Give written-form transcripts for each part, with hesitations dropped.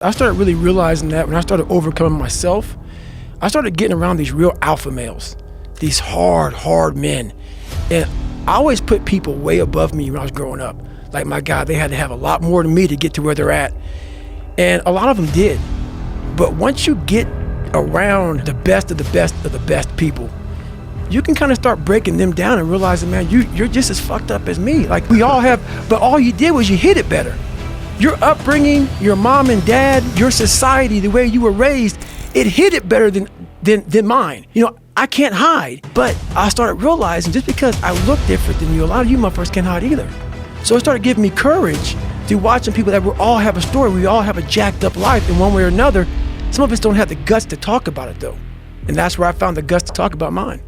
I started really realizing that when I started overcoming myself, I started getting around these real alpha males, these hard men. And I always put people way above me when I was growing up. Like, my God, they had to have a lot more than me to get to where they're at. And a lot of them did. But once you get around the best of the best of the best people, you can kind of start breaking them down and realizing, man, you're just as fucked up as me. Like, we all have, but all you did was you hit it better. Your upbringing, your mom and dad, your society, the way you were raised, it hit it better than mine. You know, I can't hide. But I started realizing just because I look different than you, a lot of you motherfuckers can't hide either. So it started giving me courage through watching people that we all have a story. We all have a jacked up life in one way or another. Some of us don't have the guts to talk about it though. And that's where I found the guts to talk about mine.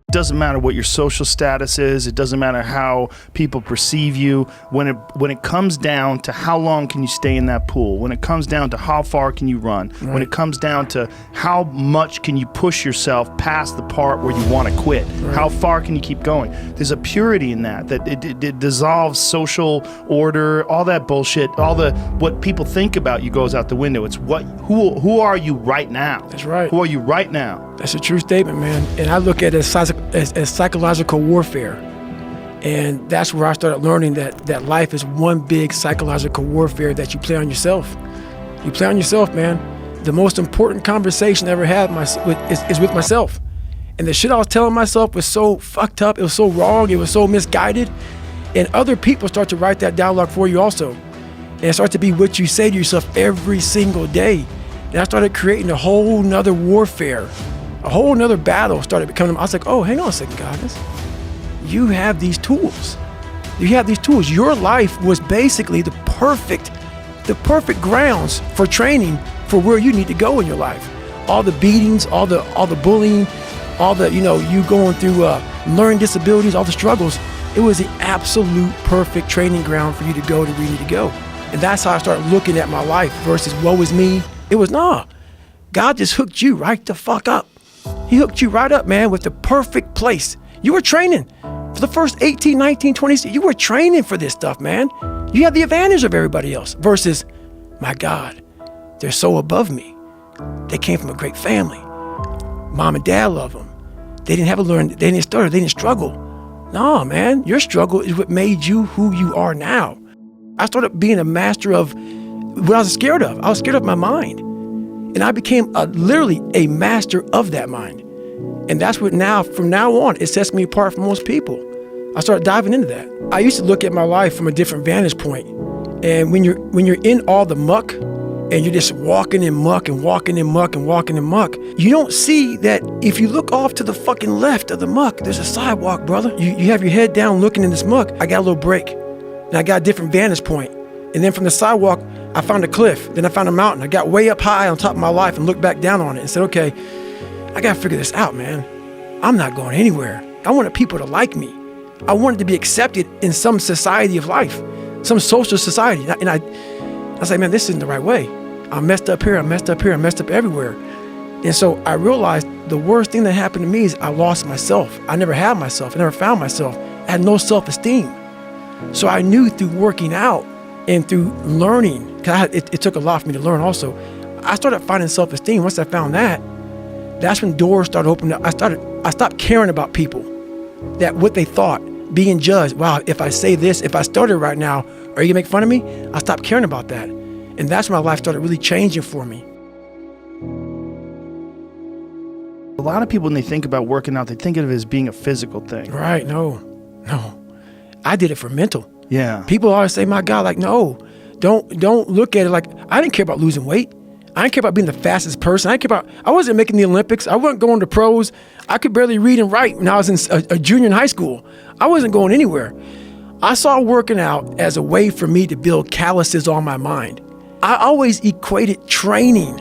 It doesn't matter what your social status is. It doesn't matter how people perceive you. When it comes down to how long can you stay in that pool, when it comes down to how far can you run, when it comes down to how much can you push yourself past the part where you want to quit, how far can you keep going? There's a purity in that it dissolves social order, all that bullshit, what people think about you goes out the window. It's who are you right now? That's right. Who are you right now? That's a true statement, man. And I look at it as psychological warfare. And that's where I started learning that life is one big psychological warfare that you play on yourself. You play on yourself, man. The most important conversation I ever had is with myself. And the shit I was telling myself was so fucked up, it was so wrong, it was so misguided. And other people start to write that dialogue for you also. And it starts to be what you say to yourself every single day. And I started creating a whole nother warfare. A whole nother battle started becoming. I was like, oh, hang on a second, Goggins. You have these tools. You have these tools. Your life was basically the perfect grounds for training for where you need to go in your life. All the beatings, all the bullying, all the, you going through learning disabilities, all the struggles. It was the absolute perfect training ground for you to go to where you need to go. And that's how I started looking at my life versus woe is me. It was, God just hooked you right the fuck up. He hooked you right up, man, with the perfect place. You were training for the first 18, 19, 20, you were training for this stuff, man. You have the advantage of everybody else versus, my God, they're so above me. They came from a great family. Mom and dad love them. They didn't have to learn, they didn't stutter, they didn't struggle. No, man, your struggle is what made you who you are now. I started being a master of what I was scared of. I was scared of my mind. And I became literally a master of that mind. And that's what from now on, it sets me apart from most people. I started diving into that. I used to look at my life from a different vantage point. And when you're in all the muck and you're just walking in muck and walking in muck and walking in muck, you don't see that if you look off to the fucking left of the muck, there's a sidewalk, brother. You have your head down looking in this muck. I got a little break and I got a different vantage point. And then from the sidewalk, I found a cliff, then I found a mountain. I got way up high on top of my life and looked back down on it and said, okay, I gotta figure this out, man. I'm not going anywhere. I wanted people to like me. I wanted to be accepted in some society of life, some social society. And I was like, man, this isn't the right way. I messed up here, I messed up here, I messed up everywhere. And so I realized the worst thing that happened to me is I lost myself. I never had myself, I never found myself. I had no self-esteem. So I knew through working out and through learning, because it took a lot for me to learn also, I started finding self-esteem. Once I found that, that's when doors started opening up. I stopped caring about people, that what they thought, being judged. Wow, if I say this, if I started right now, are you gonna make fun of me? I stopped caring about that. And that's when my life started really changing for me. A lot of people, when they think about working out, they think of it as being a physical thing. Right, no. I did it for mental. Yeah. People always say, my God, like, no, don't look at it like, I didn't care about losing weight. I didn't care about being the fastest person. I wasn't making the Olympics. I wasn't going to pros. I could barely read and write when I was in a junior in high school. I wasn't going anywhere. I saw working out as a way for me to build calluses on my mind. I always equated training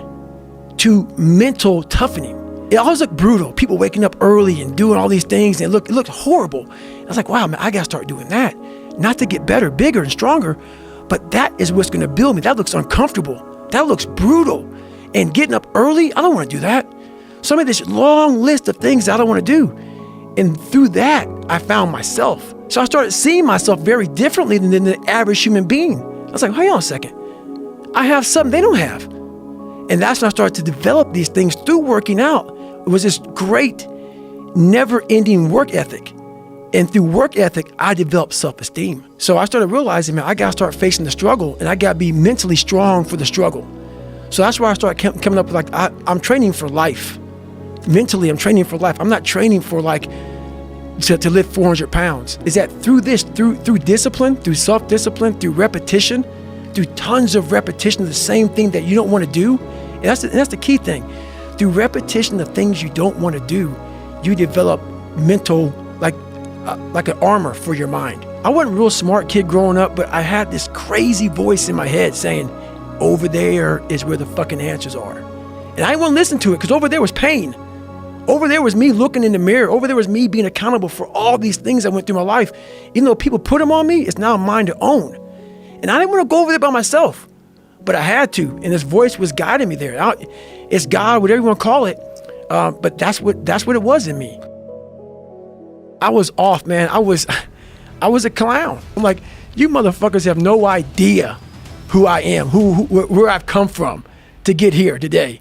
to mental toughening. It always looked brutal. People waking up early and doing all these things, and it looked horrible. I was like, wow, man, I gotta start doing that. Not to get better, bigger, and stronger, but that is what's gonna build me. That looks uncomfortable. That looks brutal. And getting up early, I don't wanna do that. So I made this long list of things that I don't wanna do. And through that, I found myself. So I started seeing myself very differently than the average human being. I was like, hang on a second. I have something they don't have. And that's when I started to develop these things through working out. It was this great, never-ending work ethic. And through work ethic, I developed self-esteem. So I started realizing, man, I got to start facing the struggle, and I got to be mentally strong for the struggle. So that's why I started coming up with, like, I'm training for life. Mentally, I'm training for life. I'm not training for, like, to lift 400 pounds. Is that through this, through discipline, through self-discipline, through repetition, through tons of repetition of the same thing that you don't want to do. And that's the key thing. Through repetition of things you don't want to do, you develop mental, like an armor for your mind. I wasn't a real smart kid growing up, but I had this crazy voice in my head saying, over there is where the fucking answers are. And I didn't want to listen to it because over there was pain. Over there was me looking in the mirror. Over there was me being accountable for all these things that went through my life. Even though people put them on me, it's now mine to own. And I didn't want to go over there by myself, but I had to. And this voice was guiding me there. It's God, whatever you want to call it. But that's what it was in me. I was off, man. I was a clown. I'm like, you motherfuckers have no idea who I am, where I've come from to get here today.